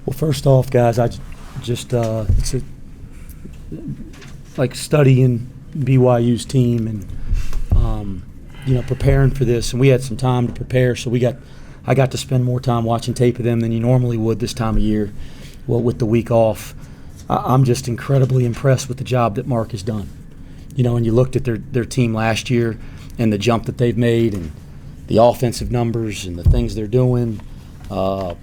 Well, first off, guys, I just like studying BYU's team and preparing for this, and we had some time to prepare, so I got to spend more time watching tape of them than you normally would this time of year. Well, with the week off, I'm just incredibly impressed with the job that Mark has done. And you looked at their team last year and the jump that they've made and the offensive numbers and the things they're doing, the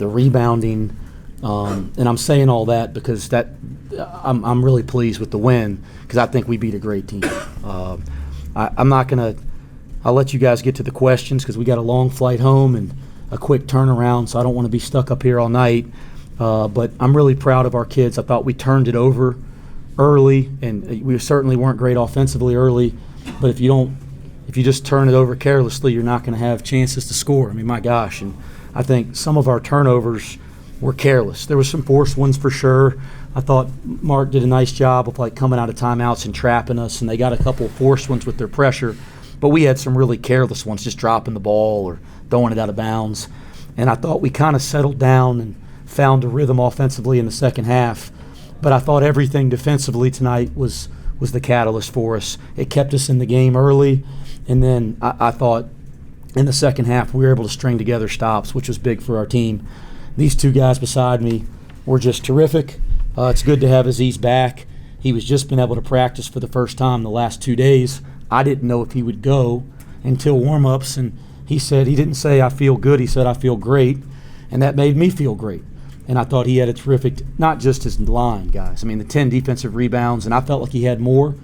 rebounding, and I'm saying all that because I'm really pleased with the win because I think we beat a great team. I'll let you guys get to the questions because we got a long flight home and a quick turnaround, so I don't want to be stuck up here all night. But I'm really proud of our kids. I thought we turned it over early, and we certainly weren't great offensively early. But if you just turn it over carelessly, you're not going to have chances to score. I mean, my gosh. And I think some of our turnovers were careless. There was some forced ones for sure. I thought Mark did a nice job of coming out of timeouts and trapping us, and they got a couple of forced ones with their pressure. But we had some really careless ones, just dropping the ball or throwing it out of bounds. And I thought we kind of settled down and found a rhythm offensively in the second half. But I thought everything defensively tonight was the catalyst for us. It kept us in the game early, and then I thought in the second half we were able to string together stops, which was big for our team. These two guys beside me were just terrific. It's good to have Aziz back. He was just been able to practice for the first time the last 2 days. I didn't know if he would go until warm-ups, and he didn't say I feel good, he said I feel great, and that made me feel great. And I thought he had a terrific, not just his line, guys. I mean, the 10 defensive rebounds, and I felt like he had more.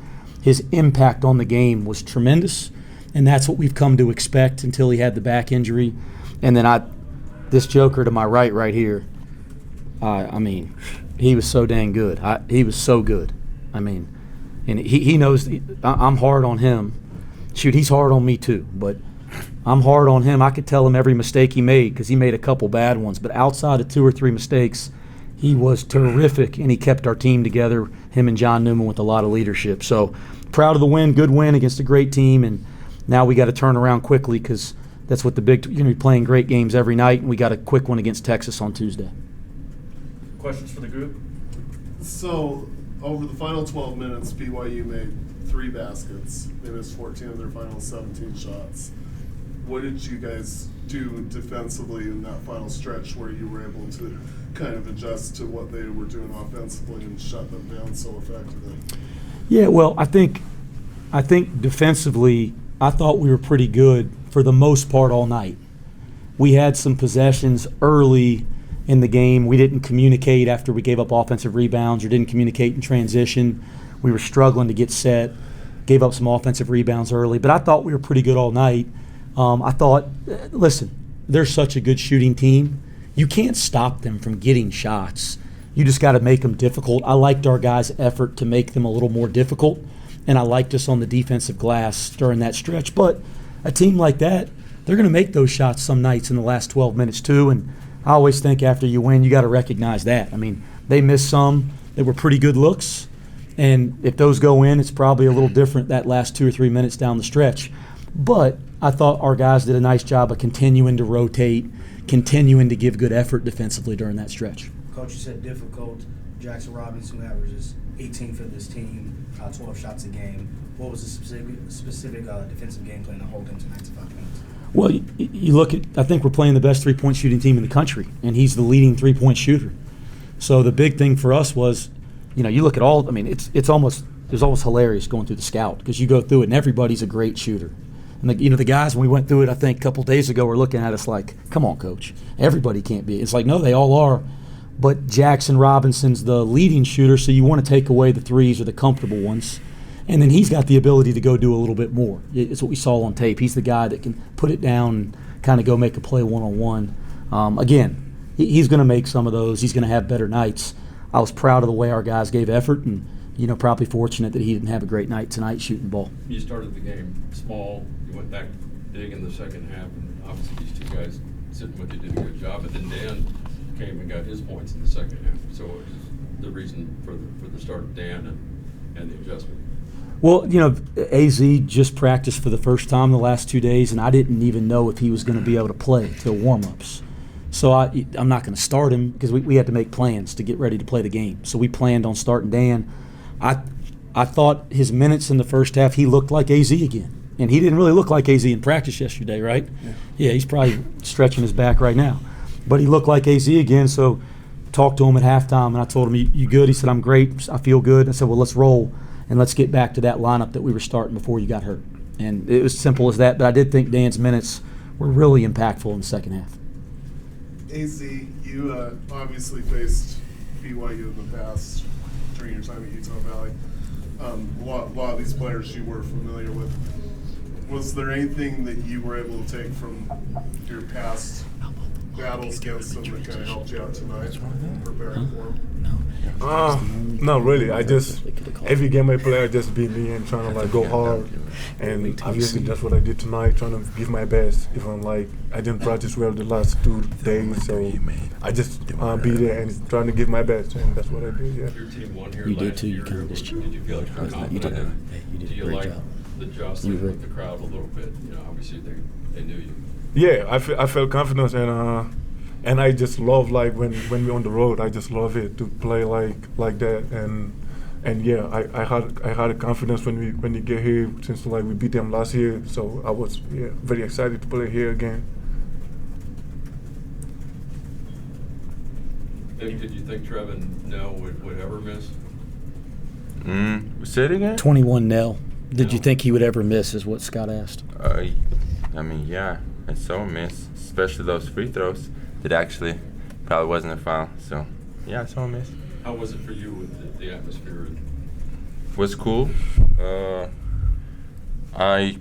His impact on the game was tremendous, and that's what we've come to expect until he had the back injury. And then this joker to my right here, I mean, he was so dang good. He was so good. I mean, and he knows I'm hard on him. Shoot, he's hard on me too, but I'm hard on him. I could tell him every mistake he made because he made a couple bad ones. But outside of 2 or 3 mistakes, he was terrific, and he kept our team together, him and John Newman, with a lot of leadership. So proud of the win, good win against a great team, and now we got to turn around quickly because that's what you're going to be playing great games every night, and we got a quick one against Texas on Tuesday. Questions for the group? So over the final 12 minutes, BYU made 3 baskets. They missed 14 of their final 17 shots. What did you guys do defensively in that final stretch where you were able to kind of adjust to what they were doing offensively and shut them down so effectively? Yeah, well, I think defensively, I thought we were pretty good for the most part all night. We had some possessions early in the game. We didn't communicate after we gave up offensive rebounds or didn't communicate in transition. We were struggling to get set, gave up some offensive rebounds early, but I thought we were pretty good all night. I thought, listen, they're such a good shooting team. You can't stop them from getting shots. You just got to make them difficult. I liked our guys' effort to make them a little more difficult, and I liked us on the defensive glass during that stretch. But a team like that, they're going to make those shots some nights in the last 12 minutes too, and I always think after you win, you got to recognize that. I mean, they missed some that were pretty good looks, and if those go in, it's probably a little different that last 2 or 3 minutes down the stretch. But I thought our guys did a nice job of continuing to rotate, continuing to give good effort defensively during that stretch. Coach, you said difficult. Jackson Robinson, who averages 18 for this team, 12 shots a game. What was the specific defensive game plan to hold him to 95 points? Well, you look at, I think we're playing the best three-point shooting team in the country, and he's the leading three-point shooter. So the big thing for us was, you look at all, I mean, it's almost hilarious going through the scout because you go through it and everybody's a great shooter. And the guys, when we went through it, I think a couple days ago, were looking at us like, come on, coach, everybody can't be. It's like, no, they all are. But Jackson Robinson's the leading shooter, so you want to take away the threes or the comfortable ones. And then he's got the ability to go do a little bit more. It's what we saw on tape. He's the guy that can put it down and kind of go make a play one-on-one. Again, he's going to make some of those. He's going to have better nights. I was proud of the way our guys gave effort, and probably fortunate that he didn't have a great night tonight shooting the ball. You started the game small. You went back big in the second half, and obviously these 2 guys sitting with you did a good job. But then Dan came and got his points in the second half. So what was the reason for the start of Dan and the adjustment? Well, AZ just practiced for the first time the last 2 days, and I didn't even know if he was going to be able to play till warm-ups. So I'm not going to start him because we had to make plans to get ready to play the game. So we planned on starting Dan. I thought his minutes in the first half, he looked like AZ again. And he didn't really look like AZ in practice yesterday, right? Yeah, he's probably stretching his back right now. But he looked like AZ again, so talked to him at halftime, and I told him, you good? He said, I'm great. I feel good. I said, well, let's roll, and let's get back to that lineup that we were starting before you got hurt. And it was simple as that, but I did think Dan's minutes were really impactful in the second half. AZ, you obviously faced BYU in the past during your time at Utah Valley. A lot of these players you were familiar with. Was there anything that you were able to take from your past battles against them that kind of helped you out tonight, preparing for them? Not really. I just, every game I play, I just be me and trying to like go hard. And obviously that's what I did tonight, trying to give my best. Even like I didn't practice well the last 2 days, so I just be there and trying to give my best, and that's what I did. Yeah. Your team won here You did last too. You year. kind of just Did you feel like you're confident? You did a Do you great like job. the jostling with the crowd a little bit? You know, obviously they knew you. Yeah, I felt confidence, and I just love like when we're on the road. I just love it to play like that, and yeah, I had a confidence when we get here since like we beat them last year. So I was very excited to play here again. Did you think Trevin Nell would ever miss? Say it again? 21 nil. Did you No. think he would ever miss, is what Scott asked. I mean, yeah, I saw him miss, especially those free throws that actually probably wasn't a foul. So, yeah, I saw him miss. How was it for you with the atmosphere? Was cool. I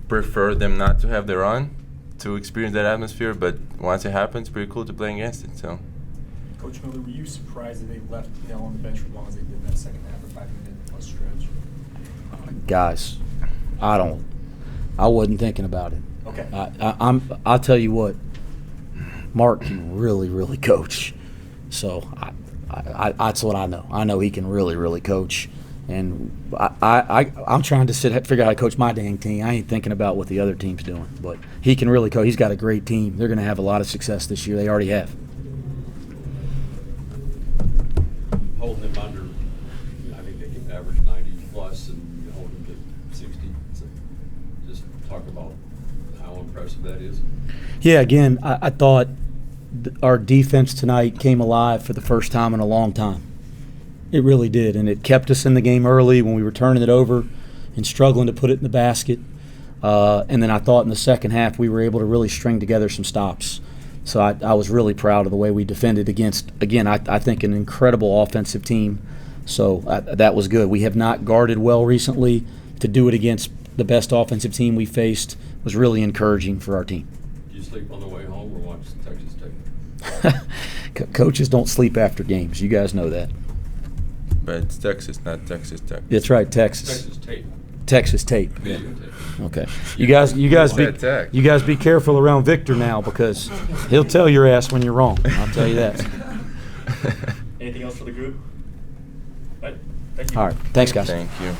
prefer them not to have the run to experience that atmosphere, but once it happens, pretty cool to play against it. So. Coach Miller, were you surprised that they left Nell on the bench for as long as they did in that second half or 5-minute plus stretch? Guys, I wasn't thinking about it. Okay. I'll tell you what, Mark can really, really coach. So that's what I know. I know he can really, really coach. And I'm trying to figure out how to coach my dang team. I ain't thinking about what the other team's doing. But he can really coach. He's got a great team. They're going to have a lot of success this year. They already have. Holding them under, I think they can average 90 plus, and you hold them to 60. So just talk about how impressive that is. Yeah, again, I thought our defense tonight came alive for the first time in a long time. It really did, and it kept us in the game early when we were turning it over and struggling to put it in the basket. And then I thought in the second half we were able to really string together some stops. So I was really proud of the way we defended against, again, I think an incredible offensive team. So that was good. We have not guarded well recently. To do it against the best offensive team we faced was really encouraging for our team. Did you sleep on the way home or watch Texas Tech? Coaches don't sleep after games. You guys know that. But it's Texas, not Texas Tech. That's right, Texas. Texas tape. Texas tape. Video tape. Okay. You guys Said Tech. you guys be careful around Viktor now because he'll tell your ass when you're wrong. I'll tell you that. Anything else for the group? All right, thank you. All right. Thanks, guys. Thank you.